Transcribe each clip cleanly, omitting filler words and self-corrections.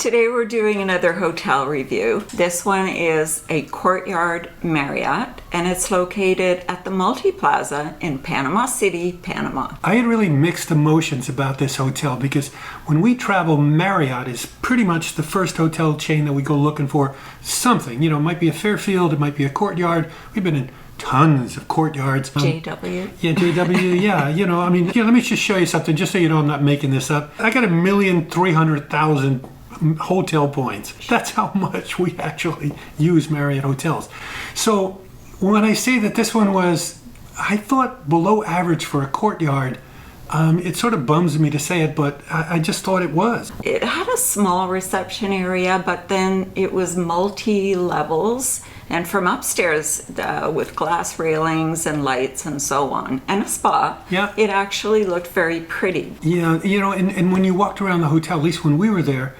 Today we're doing another hotel review. This one is a Courtyard Marriott, and it's located at the Multi-Plaza in Panama City, Panama. I had really mixed emotions about this hotel because when we travel, Marriott is pretty much the first hotel chain that we go looking for something. You know, it might be a Fairfield, it might be a Courtyard. We've been in tons of Courtyards. JW. Yeah, JW, yeah. You know, I mean, let me just show you something, just so you know I'm not making this up. I got 1,300,000 hotel points. That's how much we actually use Marriott hotels. So when I say that this one was, I thought, below average for a Courtyard, it sort of bums me to say it, but I just thought it was. It had a small reception area, but then it was multi-levels, and from upstairs with glass railings and lights and so on, and a spa, yeah, it actually looked very pretty. Yeah, you know, and when you walked around the hotel, at least when we were there,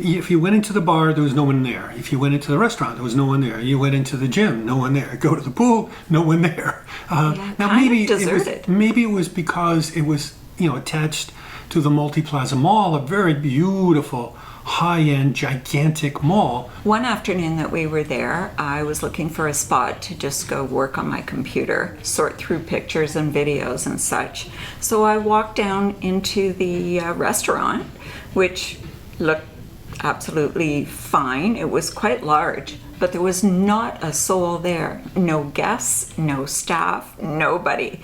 if you went into the bar, there was no one there. If you went into the restaurant, there was no one there. You went into the gym, no one there. Go to the pool, no one there. Now maybe it was because it was, you know, attached to the Multi-Plaza Mall, a very beautiful, high-end, gigantic mall. One afternoon that we were there, I was looking for a spot to just go work on my computer, sort through pictures and videos and such. So I walked down into the restaurant, which looked absolutely fine. It was quite large, but there was not a soul there. No guests, no staff, nobody.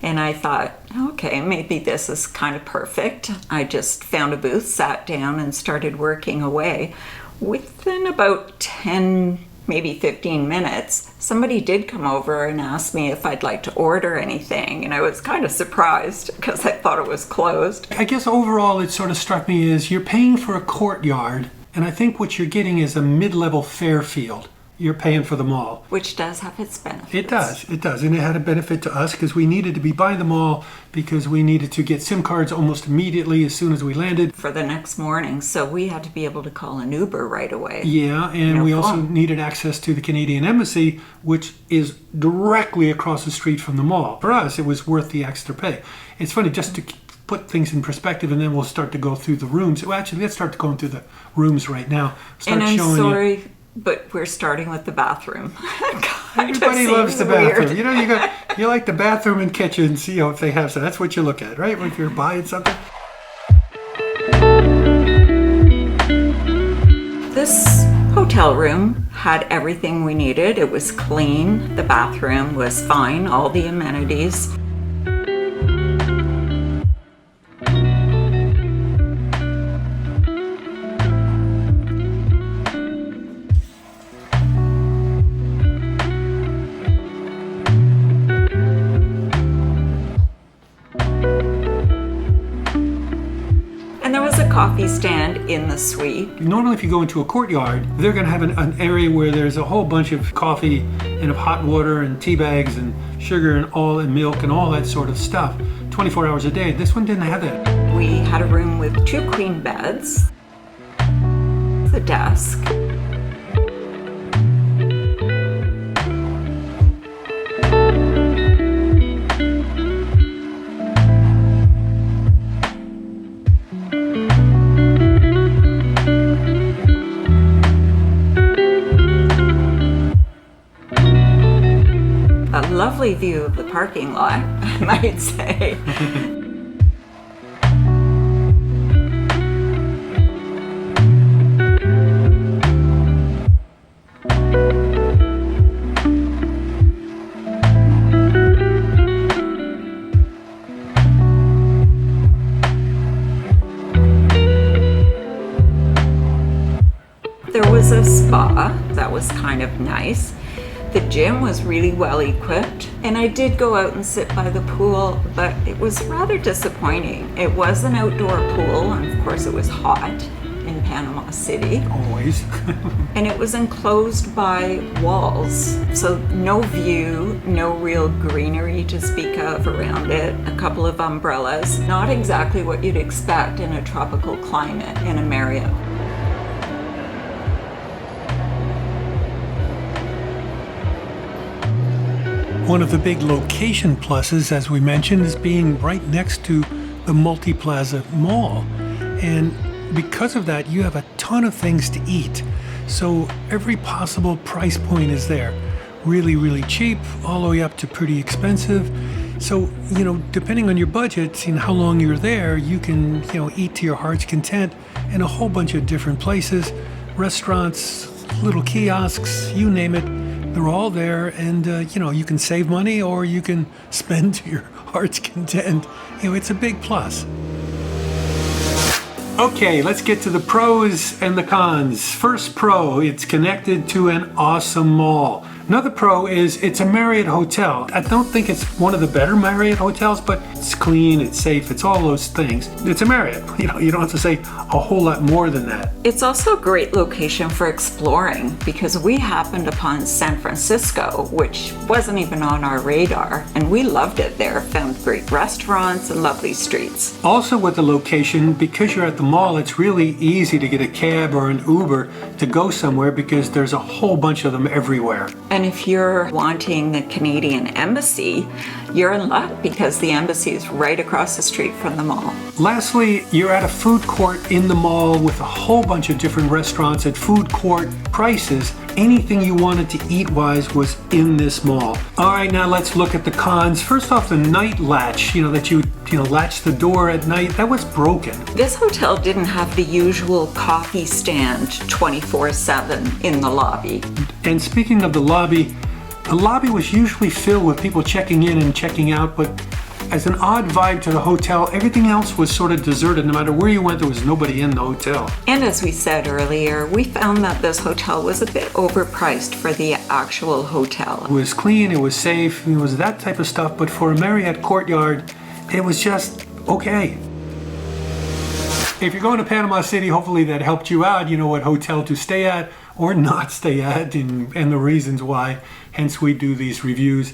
And I thought, okay, maybe this is kind of perfect. I just found a booth, sat down, and started working away. Within about 10, maybe 15 minutes, somebody did come over and ask me if I'd like to order anything, and I was kind of surprised because I thought it was closed. I guess overall it sort of struck me as you're paying for a Courtyard, and I think what you're getting is a mid-level Fairfield. You're paying for the mall. Which does have its benefits. It does. And it had a benefit to us because we needed to be by the mall because we needed to get SIM cards almost immediately as soon as we landed. For the next morning, so we had to be able to call an Uber right away. Yeah, and we also needed access to the Canadian Embassy, which is directly across the street from the mall. For us, it was worth the extra pay. It's funny, just to put things in perspective, and then we'll start to go through the rooms. Well, actually, let's start going through the rooms right now. And I'm sorry, but we're starting with the bathroom. Everybody loves the bathroom. You know, you like the bathroom and kitchen, see if they have some. That's what you look at, right? If you're buying something. This hotel room had everything we needed. It was clean. The bathroom was fine. All the amenities. Coffee stand in the suite. Normally if you go into a Courtyard, they're going to have an area where there's a whole bunch of coffee and of hot water and tea bags and sugar and milk and all that sort of stuff 24 hours a day. This one didn't have that. We had a room with 2 queen beds, the desk, a lovely view of the parking lot, I might say. There was a spa that was kind of nice. The gym was really well equipped, and I did go out and sit by the pool, but it was rather disappointing. It was an outdoor pool, and of course it was hot in Panama City. Always. And it was enclosed by walls, so no view, no real greenery to speak of around it, a couple of umbrellas. Not exactly what you'd expect in a tropical climate in a Marriott. One of the big location pluses, as we mentioned, is being right next to the Multi-Plaza Mall. And because of that, you have a ton ton of things to eat. So every possible price point is there. Really, really cheap, all the way up to pretty expensive. So, depending on your budget and how long you're there, you can, eat to your heart's content in a whole bunch of different places, restaurants, little kiosks, you name it. They're all there, and, you can save money or you can spend to your heart's content. It's a big plus. Okay, let's get to the pros and the cons. First pro, it's connected to an awesome mall. Another pro is it's a Marriott hotel. I don't think it's one of the better Marriott hotels, but it's clean, it's safe, it's all those things. It's a Marriott. You don't have to say a whole lot more than that. It's also a great location for exploring because we happened upon San Francisco, which wasn't even on our radar, and we loved it there. Found great restaurants and lovely streets. Also with the location, because you're at the mall, it's really easy to get a cab or an Uber to go somewhere because there's a whole bunch of them everywhere. And if you're wanting the Canadian Embassy, you're in luck because the embassy is right across the street from the mall. Lastly, you're at a food court in the mall with a whole bunch of different restaurants at food court prices. Anything you wanted to eat wise was in this mall. All right, now let's look at the cons. First off, the night latch, that you latch the door at night, that was broken. This hotel didn't have the usual coffee stand 24/7 in the lobby. And speaking of the lobby was usually filled with people checking in and checking out, but as an odd vibe to the hotel, everything else was sort of deserted. No matter where you went, there was nobody in the hotel. And as we said earlier, we found that this hotel was a bit overpriced for the actual hotel. It was clean, it was safe, it was that type of stuff, but for a Marriott Courtyard, it was just okay. If you're going to Panama City, hopefully that helped you out. You know what hotel to stay at or not stay at and the reasons why. Hence we do these reviews.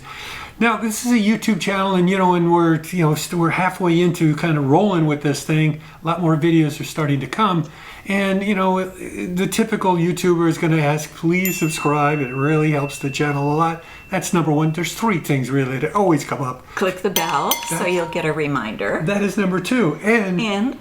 Now, this is a YouTube channel, and we're halfway into kind of rolling with this thing. A lot more videos are starting to come, and the typical YouTuber is going to ask, please subscribe. It really helps the channel a lot. That's number one. There's three things really that always come up. Click the bell so you'll get a reminder. That is number two, and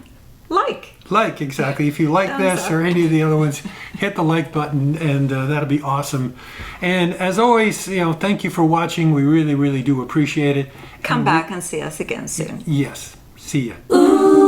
like, exactly. If you like Thumbs this up. or any of the other ones, hit the like button, and that'll be awesome. And as always, thank you for watching. We really, really do appreciate it. Come back and see us again soon. Yes. See ya. Ooh.